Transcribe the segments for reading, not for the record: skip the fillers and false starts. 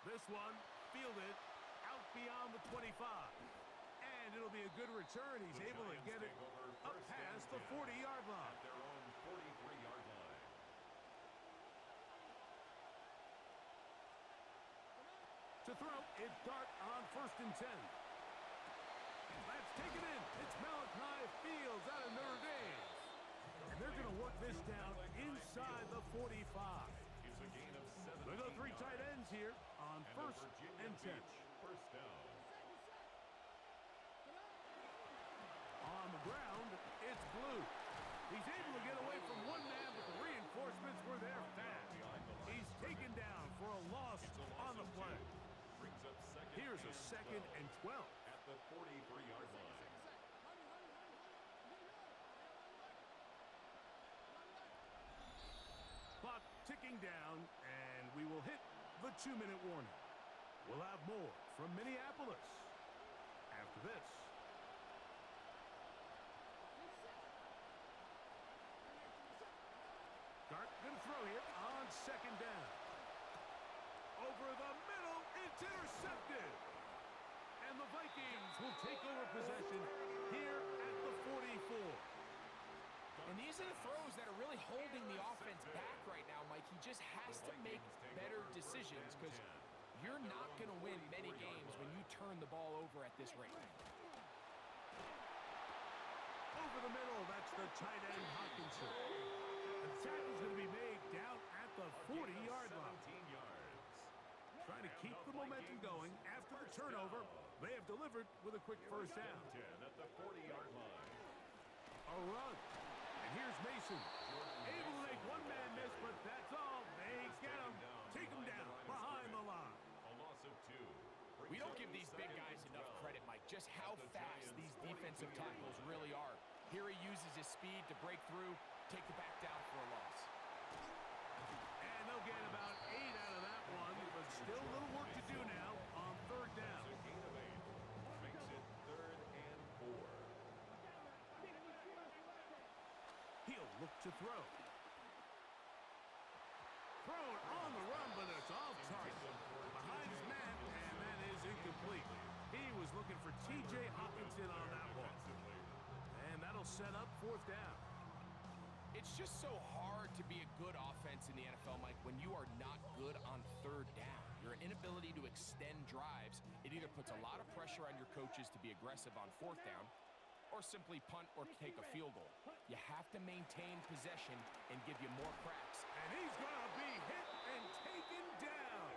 This one, fielded out beyond the 25. And it'll be a good return. He's able to get it up past the 40-yard line. At their own 43-yard line. To throw, it's Dart on 1st and 10. That's taken in. It's Malachi Fields out of Notre Dame. And they're going to work this down inside the 45. It's a gain of 7. They go 3 tight ends here on 1st and 10. First down. On the ground, it's Blue. He's able to get away from one man, but the reinforcements were there fast. He's taken down for a loss on the play. Brings up second. Here's a 2nd and 12. At the 43-yard line. Clock ticking down, and we will hit the 2-minute warning. We'll have more from Minneapolis after this. Dart going to throw here on 2nd down. Over the middle, it's intercepted. And the Vikings will take over possession here at the 44. And these are the throws that are really holding the offense back right now, Mike. He just has to make better decisions because you're not going to win many games when you turn the ball over at this rate. Over the middle, that's the tight end Hawkinson. The tackle's going to be made down at the 40-yard line. 17 yards. Trying to keep the momentum going after the turnover. They have delivered with a quick first down. 10 at the 40-yard line. A run. And here's Mason. Able to make one man miss, but that's all. They get him. Take him down behind the line. A loss of 2. We don't give these big guys enough credit, Mike, just how fast these defensive tackles really are. Here he uses his speed to break through, take the back down for a loss. And they'll get about 8 out of that one, but still a little work to do now on 3rd down. A gain of 8. Makes it 3rd and 4. He'll look to throw. Thrown on the run, but it's off target. Behind his man, and that is incomplete. He was looking for T.J. Hawkinson on that one. And that'll set up 4th down. It's just so hard to be a good offense in the NFL, Mike, when you are not good on 3rd down. Your inability to extend drives, it either puts a lot of pressure on your coaches to be aggressive on 4th down, or simply punt or take a field goal. You have to maintain possession and give you more cracks. And he's going to be hit and taken down.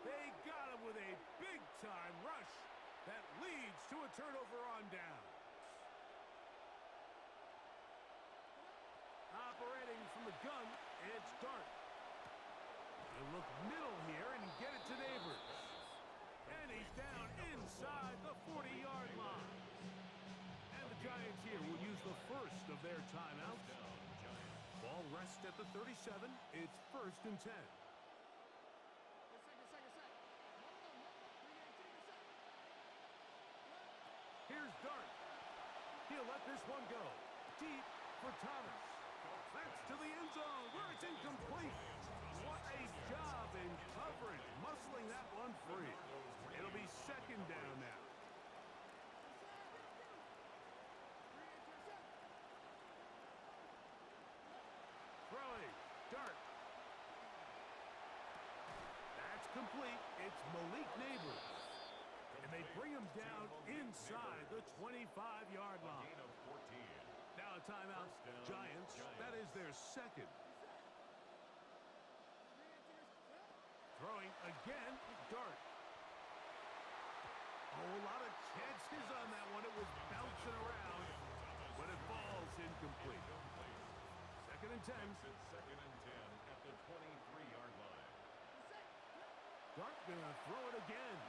They got him with a big-time rush that leads to a turnover on down. Operating from the gun, it's Dart. He'll look middle here and get it to Neighbors. And he's down inside the 40-yard line. And the Giants here will use the first of their timeouts. Ball rests at the 37. It's 1st and 10. Here's Dart. He'll let this one go. Deep for Thomas. That's to the end zone where it's incomplete. What a job in coverage, muscling that one free. It'll be 2nd down now. Throwing, Dart. That's complete. It's Malik Neighbors. And they bring him down inside the 25-yard line. Gain of 14. Now a timeout, Giants. That is their 2nd. Throwing again, Dart. A whole lot of chances on that one. It was bouncing around, but it falls incomplete. 2nd and 10. Makes it 2nd and 10 at the 23-yard line. Dart gonna throw it again.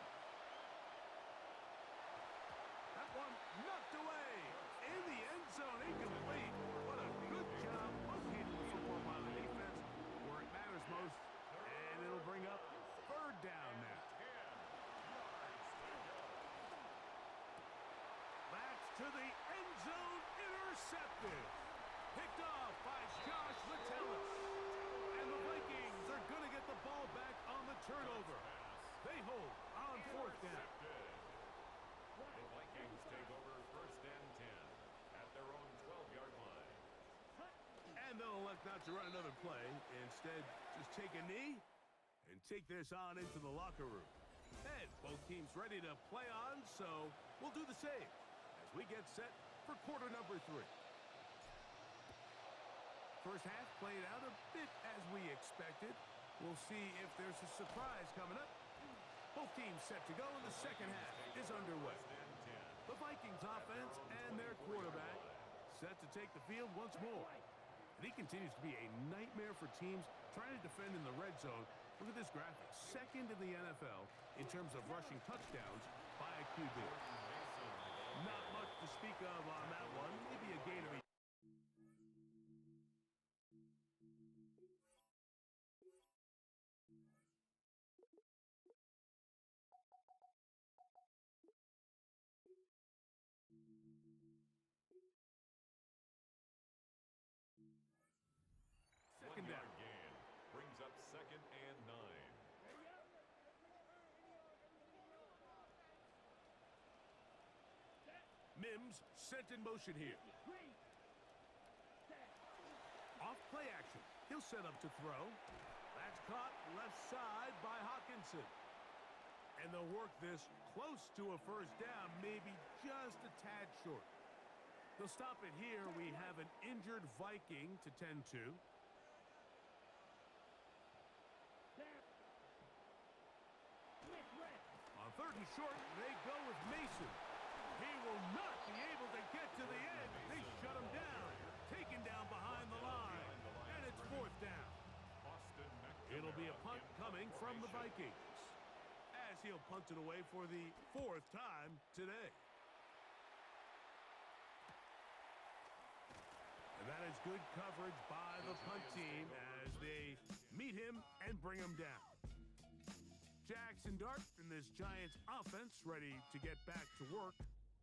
That one knocked away. In the end zone, incomplete. What a good job locating the football by the defense where it matters most. And it'll bring up 3rd down now. That's to the end zone, intercepted. Picked off by Josh Metellus. And the Vikings are going to get the ball back on the turnover. They hold And they'll elect not to run another play. Instead, just take a knee and take this on into the locker room. And both teams ready to play on, so we'll do the same as we get set for quarter number 3. First half played out a bit as we expected. We'll see if there's a surprise coming up. Both teams set to go, and the second half is underway. The Vikings offense and their quarterback set to take the field once more. And he continues to be a nightmare for teams trying to defend in the red zone. Look at this graphic. Second in the NFL in terms of rushing touchdowns by a QB. Not much to speak of on that one. Maybe a gain of a... Second down. Gain brings up 2nd and 9. Mims sent in motion here. Off play action. He'll set up to throw. That's caught left side by Hawkinson. And they'll work this close to a first down, maybe just a tad short. They'll stop it here. We have an injured Viking to tend to. On 3rd and short, they go with Mason. He will not be able to get to the edge. They shut him down. Taken down behind the line. And it's 4th down. It'll be a punt coming from the Vikings, as he'll punt it away for the 4th time today. And that is good coverage by the punt team as they meet him and bring him down. Jackson Dart and this Giants offense ready to get back to work.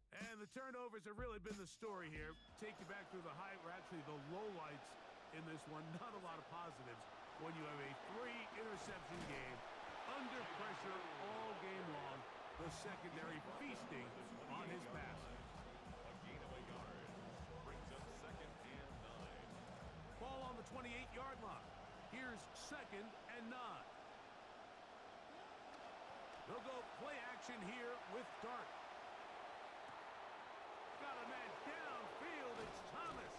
And the turnovers have really been the story here. Take you back through the actually the lowlights in this one. Not a lot of positives when you have a 3-interception game under pressure all game long. The secondary feasting on his passes. A gain of a yard brings up 2nd and 9. Ball on the 28-yard line. Here's 2nd and 9. They'll go play action here with Dart. Got a man downfield. It's Thomas.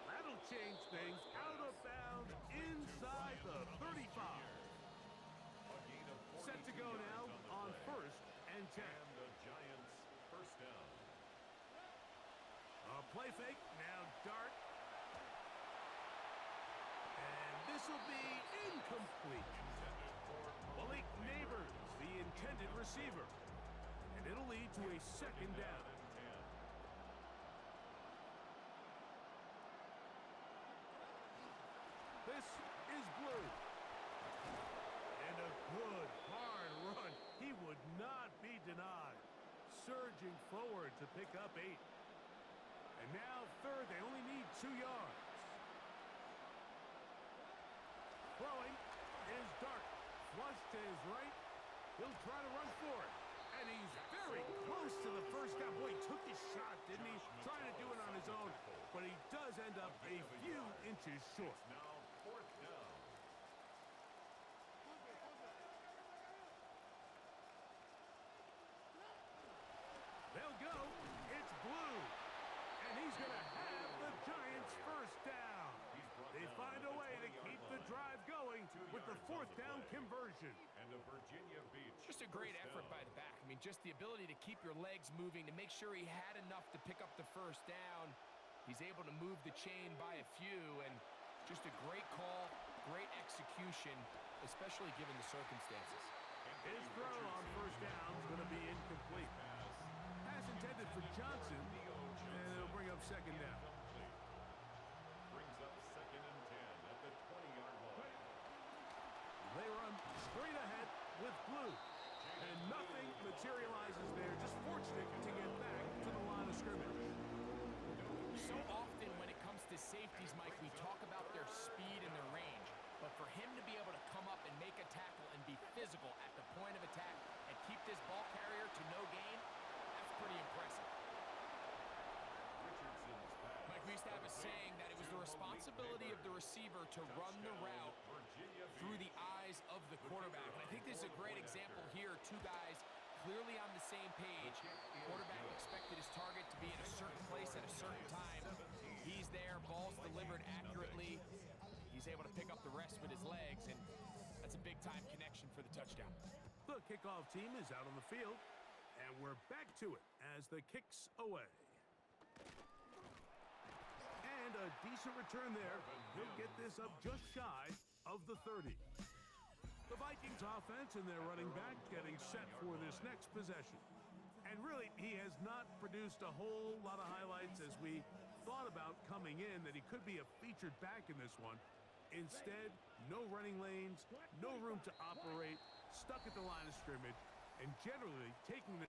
That'll change things. Out of bounds inside the 35. Set to go now on 1st and 10. And the Giants first down. A play fake. Now Dart. And this will be incomplete. Malik Neighbors, the intended receiver. And it'll lead to a 2nd down. This is Blue. And a good, hard run. He would not be denied. Surging forward to pick up 8. And now 3rd, they only need 2 yards. Throwing is Dart. Flush to his right. He'll try to run for it. And he's very close to the first down. Boy, he took his shot, didn't he? Trying to do it on his own. But he does end up a few inches short. Now 4th down. They'll go. It's Blue. And he's going to have the Giants first down. They find a way to keep the drive going with the 4th down conversion. And the Virginia Beach. Just a great effort by the back. I mean, just the ability to keep your legs moving, to make sure he had enough to pick up the first down. He's able to move the chain by a few, and just a great call, great execution, especially given the circumstances. His throw on first down is going to be incomplete. Pass intended for Johnson, and it'll bring up 2nd down. Brings up 2nd and 10 at the 20-yard line. They run straight ahead with Blue. And nothing materializes there. Just fortunate to get back to the line of scrimmage. So often when it comes to safeties, Mike, we talk about their speed and their range. But for him to be able to come up and make a tackle and be physical at the point of attack and keep this ball carrier to no gain, that's pretty impressive. Richardson's pass. Mike, We used to have a saying that it was the responsibility of the receiver to run the route through the eyes of the quarterback. And I think this is a great example here. Two guys clearly on the same page. Quarterback expected his target to be in a certain place at a certain time. He's there, ball's delivered accurately. He's able to pick up the rest with his legs, and that's a big-time connection for the touchdown. The kickoff team is out on the field, and we're back to it as the kick's away. And a decent return there. He'll get this up just shy of the 30. The Vikings offense and their running back getting set for this next possession. And really, he has not produced a whole lot of highlights as we thought about coming in, that he could be a featured back in this one. Instead, no running lanes, no room to operate, stuck at the line of scrimmage, and generally taking the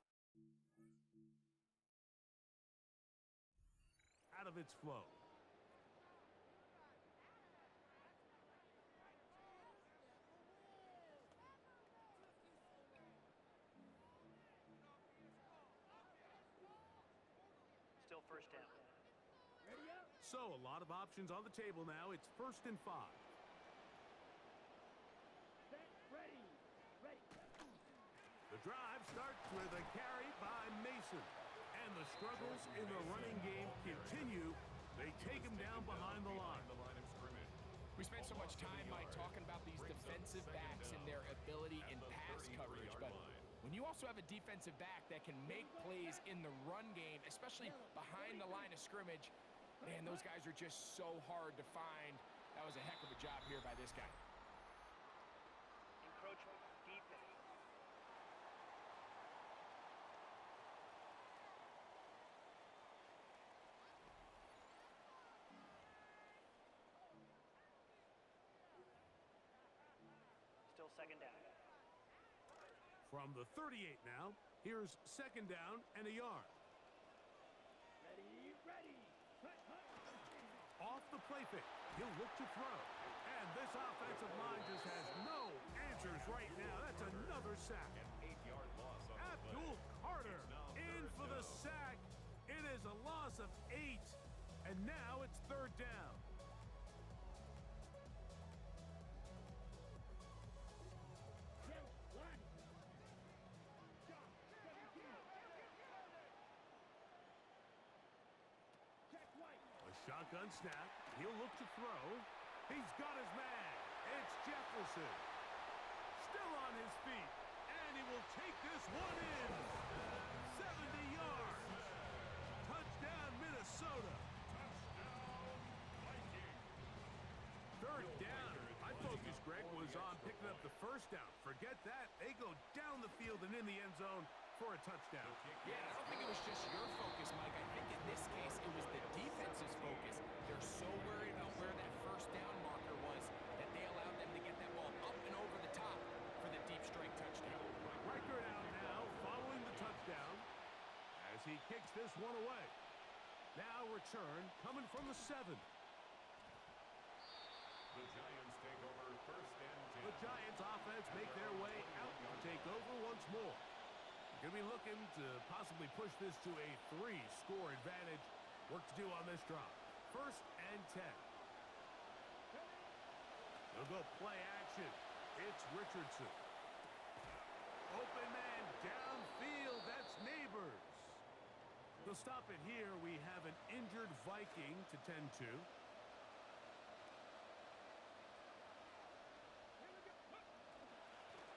out of its flow. Still first down. So a lot of options on the table now. It's 1st and 5. The drive starts with a carry by Mason. And the struggles in the running game continue. They take him down behind the line. We spent so much time, Mike, talking about these defensive backs and their ability in pass coverage, but when you also have a defensive back that can make plays in the run game, especially behind the line of scrimmage, man, those guys are just so hard to find. That was a heck of a job here by this guy. Encroachment defense. Still second down. From the 38 now, here's 2nd down and a yard. Off the play fake, he'll look to throw. And this offensive line just has no answers right now. That's another sack. An 8-yard loss on the play. Abdul Carter in for the sack. It is a loss of 8. And now it's 3rd down. Shotgun snap. He'll look to throw. He's got his man. It's Jefferson. Still on his feet. And he will take this one in. 70 yards. Touchdown, Minnesota. Touchdown, Vikings. 3rd down. My focus, Greg, was on picking up the 1st down. Forget that. They go down the field and in the end zone for a touchdown. Yeah, I don't think it was just your focus, Mike. I think in this case, it was the defense's focus. They're so worried about where that 1st down marker was that they allowed them to get that ball up and over the top for the deep strike touchdown. Record out now following the touchdown as he kicks this one away. Now return coming from the 7. The Giants take over 1st and 10. The Giants offense make their way out to take over once more. Going to be looking to possibly push this to a 3-score advantage. Work to do on this drive. 1st and 10. They'll go play action. It's Richardson. Open man downfield. That's Neighbors. They'll stop it here. We have an injured Viking to tend to.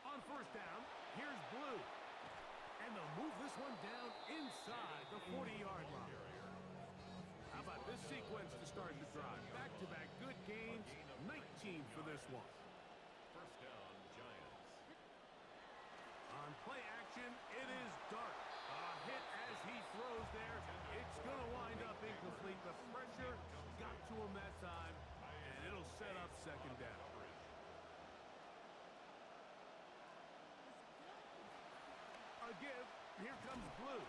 On 1st down, here's Blue. And they'll move this one down inside the 40-yard line. How about this sequence to start the drive? Back-to-back good gains, 19 for this one. 1st down, Giants. On play action, it is Dart. A hit as he throws there. It's going to wind up incomplete. The pressure got to him that time, and it'll set up 2nd down. A give. Here comes Blue.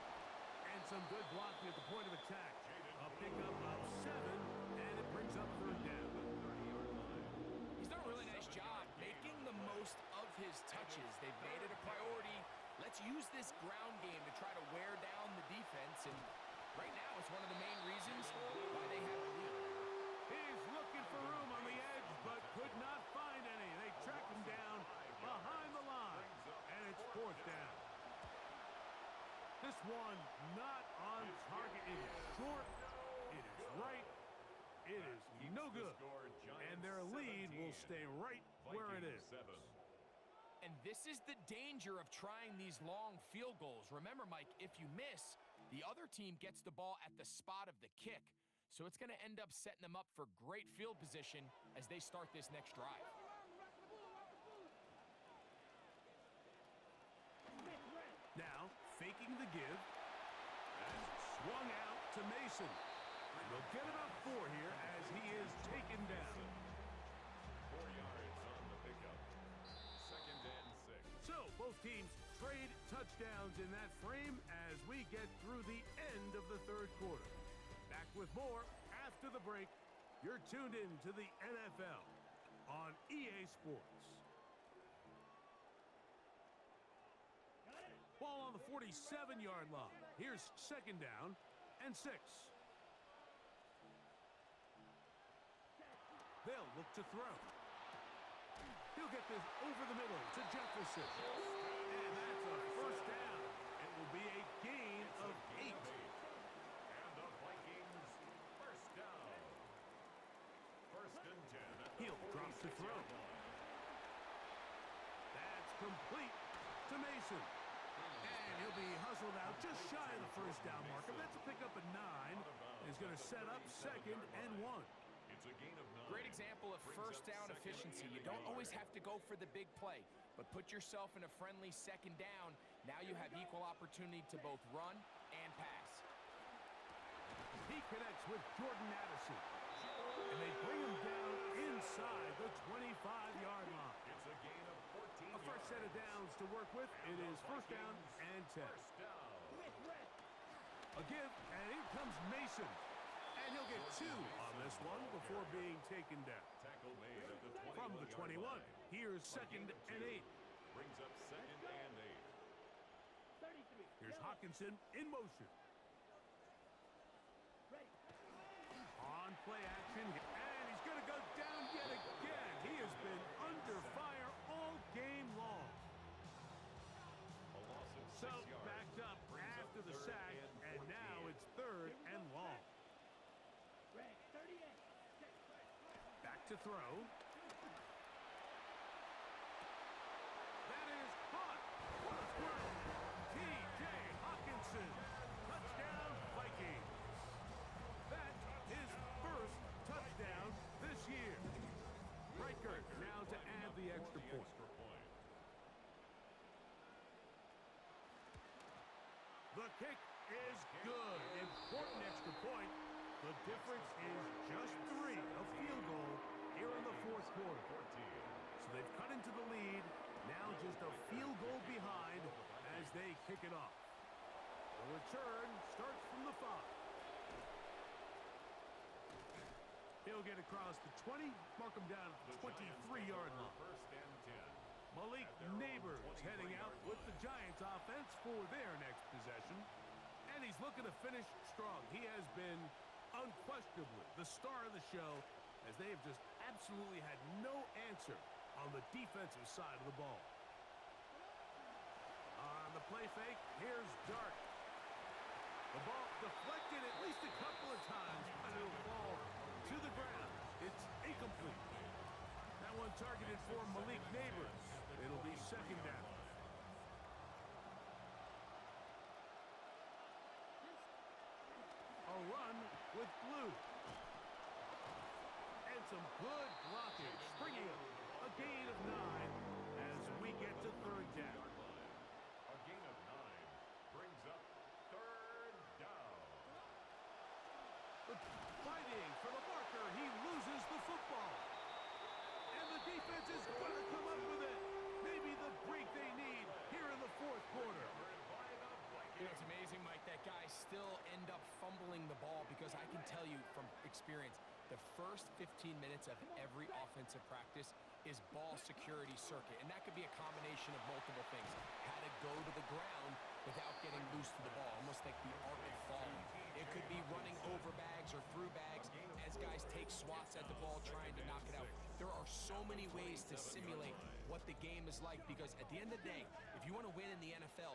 And some good blocking at the point of attack. A pickup of 7, and it brings up 3rd down. He's done a really nice job making the most of his touches. They've made it a priority. Let's use this ground game to try to wear down the defense, and Right now, it's one of the main reasons why they have the lead. He's looking for room on the edge, but could not find any. They track him down behind the line, and it's fourth down. This one not on target. It is short. It is right. It is no good. And their lead will stay right where it is. And this is the danger of trying these long field goals. Remember, Mike, if you miss, the other team gets the ball at the spot of the kick. So it's going to end up setting them up for great field position as they start this next drive. Now, faking the give. And swung out to Mason. And they'll get about 4 here as he is taken down. 4 yards on the pickup. 2nd and 6. So, both teams trade touchdowns in that frame as we get through the end of the third quarter. Back with more after the break. You're tuned in to the NFL on EA Sports. Ball on the 47-yard line. Here's 2nd down and 6. They'll look to throw. He'll get this over the middle to Jefferson. And that's a first down. It will be a gain of 8. And the Vikings first down. 1st and 10. He'll drop to throw. That's complete to Mason. And he'll be hustled out just shy of the first down marker. That's a pickup of 9. Is going to set up 2nd and 1. It's a gain of 9. Great example of first down efficiency. You don't always have to go for the big play, but put yourself in a friendly 2nd down. Now you have equal opportunity to both run and pass. He connects with Jordan Addison. And they bring him down inside the 25-yard line. It's a gain of 14. A fresh set of downs to work with. It is first down and 10. First down. A give, and here comes Mason. And he'll get 2 on this one before being taken down. Tackle made at the 21. From the 21, here's 2nd and 8. Brings up 2nd and 8. Here's Hawkinson in motion. On play action, and he's going to go down yet again. He has been under fire all game long. A loss of 6 So yards. backed up Brings up after the 3rd sack, and 14. now it's 3rd and long. Back to throw. That is caught. What a throw. T.J. Hawkinson. Touchdown, Vikings. That's his first touchdown this year. Riker now to add the extra point. The kick is good. Important extra point. The difference is just 3, a field goal here in the fourth quarter. So they've cut into the lead. Now just a field goal behind as they kick it off. The return starts from the 5. He'll get across the 20, mark him down at the 23-yard line. 1st and 10. Malik Neighbors heading out with the Giants offense for their next possession. And he's looking to finish strong. He has been unquestionably the star of the show as they have just absolutely had no answer on the defensive side of the ball. On the play fake, here's Dart. The ball deflected at least a couple of times, and it'll fall to the ground. It's incomplete. That one targeted for Malik Neighbors. It'll be 2nd down. A run with Blue. And some good blocking. Springing up a gain of 9 as we get to 3rd down. A gain of 9 brings up 3rd down. Fighting for the marker. He loses the football. And the defense is going to come up with it. Maybe the break they need here in the fourth quarter. You know, it's amazing, Mike, that guys still end up fumbling the ball because I can tell you from experience, The first 15 minutes of every offensive practice is ball security circuit, and that could be a combination of multiple things. How to go to the ground without getting loose to the ball, almost like the art of falling. It could be running over bags or through bags as guys take swats at the ball trying to knock it out. There are so many ways to simulate what the game is like, because at the end of the day, if you want to win in the NFL,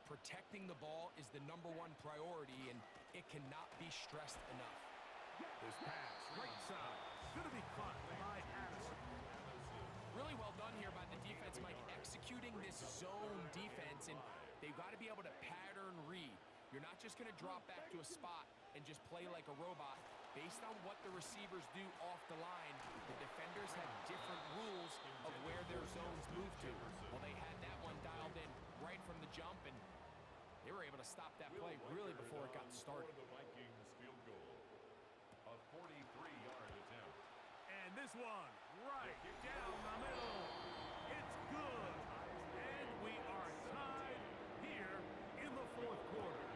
protecting the ball is the #1 priority, and it cannot be stressed enough. This pass, right side, going to be caught by Addison. Really well done here by the defense, Mike, executing this zone defense, and they've got to be able to pattern read. You're not just going to drop back to a spot and just play like a robot. Based on what the receivers do off the line, the defenders have different rules of where their zones move to. Well, they had that one dialed in right from the jump, and they were able to stop that play really before it got started. For the Vikings field goal. A 43-yard attempt. And this one, right down the middle. It's good. And we are tied here in the fourth quarter.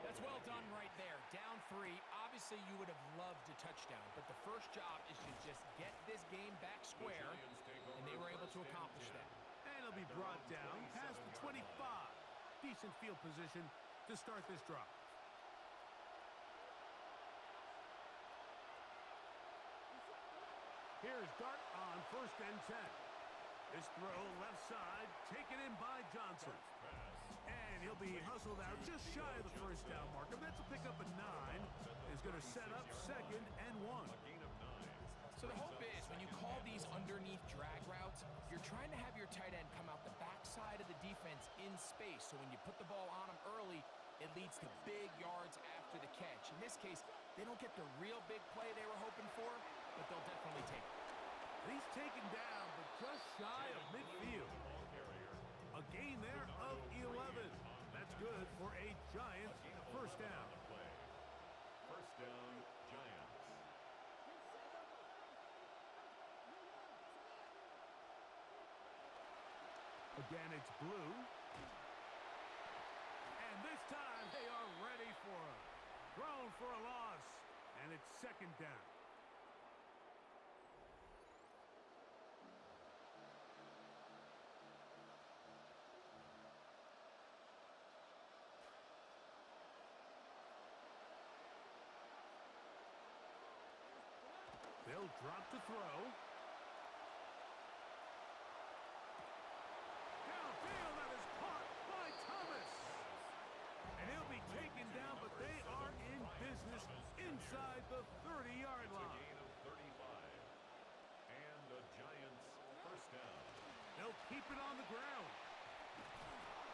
That's well done right there. Down 3. Obviously, you would have loved a touchdown, but the first job is to just get this game back square, and they were able to accomplish that. And it'll be brought down past the 25. Decent field position to start this drive. Here's Dart on 1st and 10. This throw left side, taken in by Johnson. And he'll be hustled out just shy of the first down marker. That's a pickup of 9. Is going to set up 2nd and 1. So the hope is when you call these underneath drag routes, you're trying to have your tight end come out the backside of the defense in space. So when you put the ball on him early, it leads to big yards after the catch. In this case, they don't get the real big play they were hoping for, but they'll definitely take it. He's taken down, but just shy of midfield. A gain there of 11. That's good for a Giants first down. First down, Giants. Again, it's blue. And this time they are ready for him. Thrown for a loss. And it's 2nd down. They'll drop to throw. Downfield, that is caught by Thomas. And he'll be taken down, but they are in business inside the 30-yard A line. gain of 35. And the Giants first down. They'll keep it on the ground.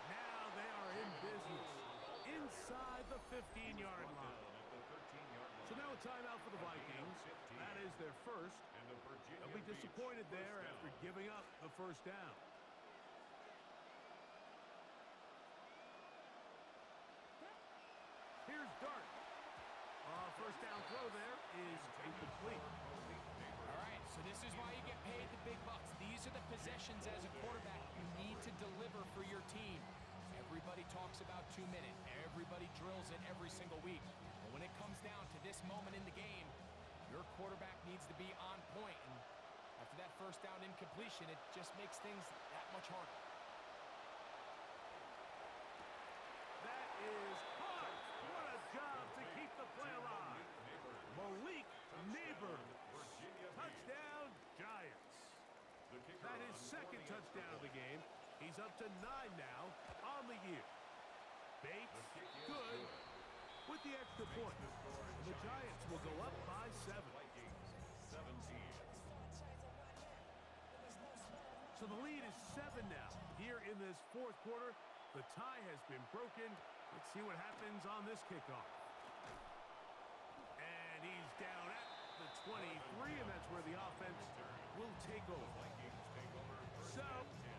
Now they are in business inside the 15-yard line. At the 13-yard line. So now a timeout for the Vikings. That is their first. And the Virginia They'll be Beach disappointed there first after down. giving up the first down. Here's Dart. First down throw there is incomplete. All right, so this is why you get paid the big bucks. These are the possessions as a quarterback you need to deliver for your team. Everybody talks about 2-minute. Everybody drills it every single week. But when it comes down to this moment in the game, your quarterback needs to be on point. And after that first down incompletion, it just makes things that much harder. That is caught. What a job to keep the play alive. Malik Neighbors. Touchdown, Giants. The kicker That is on 2nd 40 touchdown of the game. He's up to 9 now on the year. Bates, good, with the extra point. The Giants will go up by 7. Vikings 17. So the lead is 7 now. Here in this fourth quarter, the tie has been broken. Let's see what happens on this kickoff. And he's down at the 23, and that's where the offense will take over. Vikings take over. So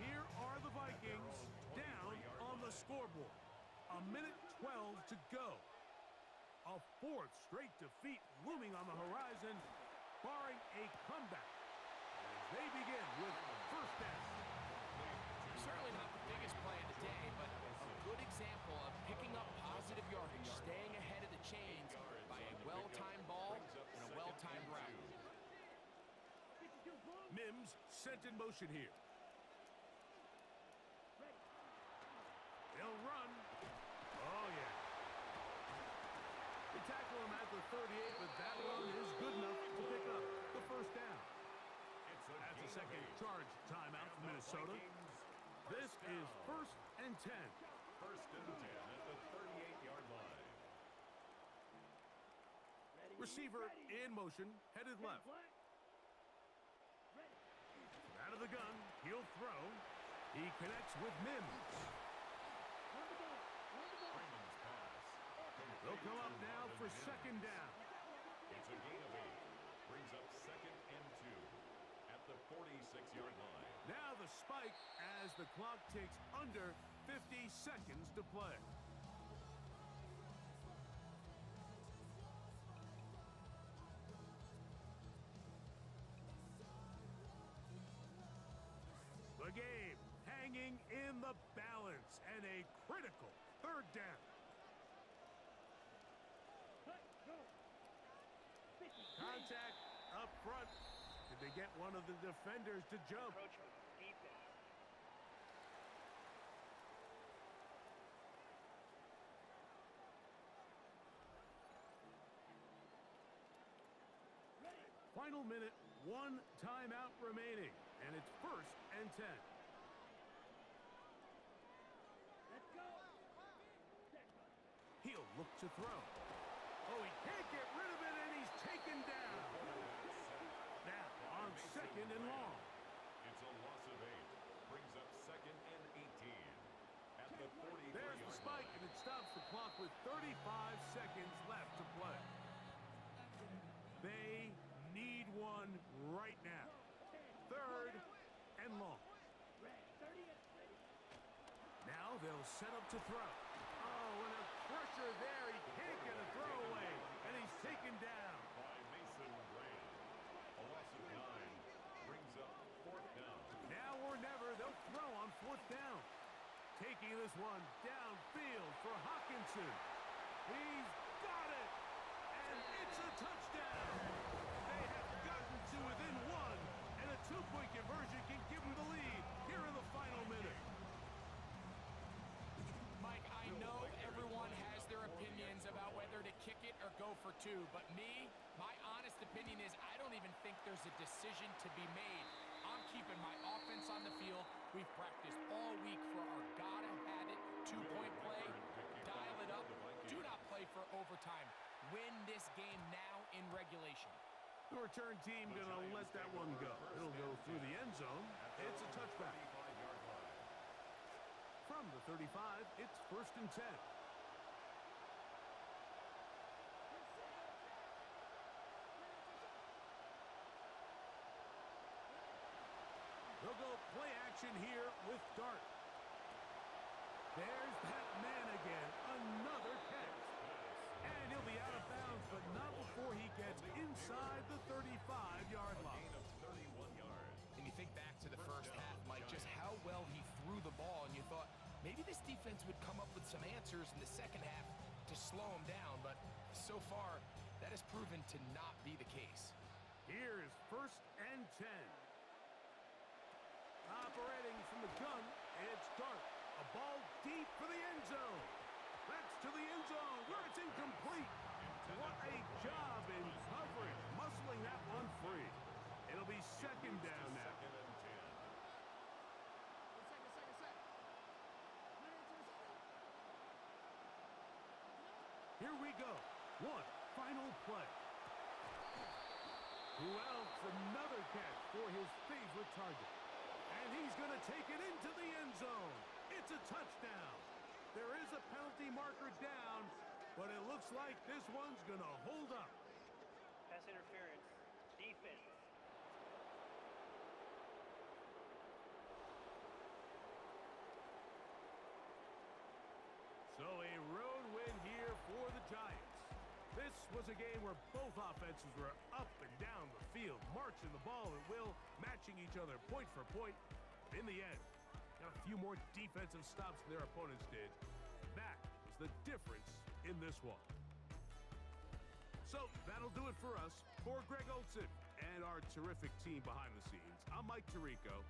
here are the Vikings down on the scoreboard. A minute 12 to go. A 4th straight defeat looming on the horizon, barring a comeback. As they begin with first down. Certainly not the biggest play of the day, but a good example of picking up positive yardage, staying ahead of the chains by a well-timed ball and a well-timed sent in motion here. He'll run. Oh, yeah. They tackle him at the 38, but that run is good enough to pick up the first down. That's a second charge timeout for Minnesota. This is 1st and 10. 1st and 10 at the 38-yard line. Receiver in motion, headed left. Out of the gun, he'll throw. He connects with Mims. Freeman's pass. They'll come up now for 2nd down. It's a gain of 8. Brings up 2nd and 2 at the 46-yard line. Now the spike as the clock takes under 50 seconds to play. The game hanging in the balance and a critical 3rd down. Contact up front. Did they get one of the defenders to jump? Approaching defense. Final minute, 1 timeout remaining, and it's 1st and 10. He'll look to throw. Oh, he can't get rid of it, and he's taken down. Now on 2nd and long. It's a loss of 8. Brings up 2nd and 18 at the 43-yard line. There's the spike, and it stops the clock with 35 seconds left to play. They need one right now. 3rd and long. Now they'll set up to throw. Oh, and a pressure there. He can't get a throw away, and he's taken down. By Mason Graham. A loss of 9. Brings up 4th down. Now or never, they'll throw on 4th down. Taking this one downfield for Hawkinson. He's got it, and it's a touchdown. They have gotten to within 1, and a 2-point conversion can give them the lead here in the final minute. Mike, I know everyone has their opinions about whether to kick it or go for 2, but my honest opinion is I don't even think there's a decision to be made. I'm keeping my offense on the field. We've practiced all week for our gotta-have-it 2-point play. Dial it up. Do not play for overtime. Win this game now in regulation. The return team going to let that one go. It'll go through the end zone. It's a touchback. From the 35, it's 1st and 10. They'll go play action here with Dart. There's that man again. Another catch. And he'll be out of bounds, but not before he gets inside the 35-yard line. Gain of 31 yards. And you think back to the first half, Mike, just how well he threw the ball, and you thought maybe this defense would come up with some answers in the second half to slow him down, but so far, that has proven to not be the case. Here is 1st and 10. Operating from the gun, it's Dart. A ball deep for the end zone. That's to the end zone where it's incomplete. What a job in coverage, muscling that one free. It'll be 2nd down now. 2nd and 10. Here we go. One final play. Who else? Another catch for his favorite target. And he's going to take it into the end zone. It's a touchdown. There is a penalty marker down, but it looks like this one's going to hold up. Pass interference. Defense. So a road win here for the Giants. This was a game where both offenses were up and down the field, marching the ball at will, matching each other point for point. In the end, got a few more defensive stops than their opponents did. That was the difference in this one. So that'll do it for us. For Greg Olson, And our terrific team behind the scenes. I'm Mike Tirico.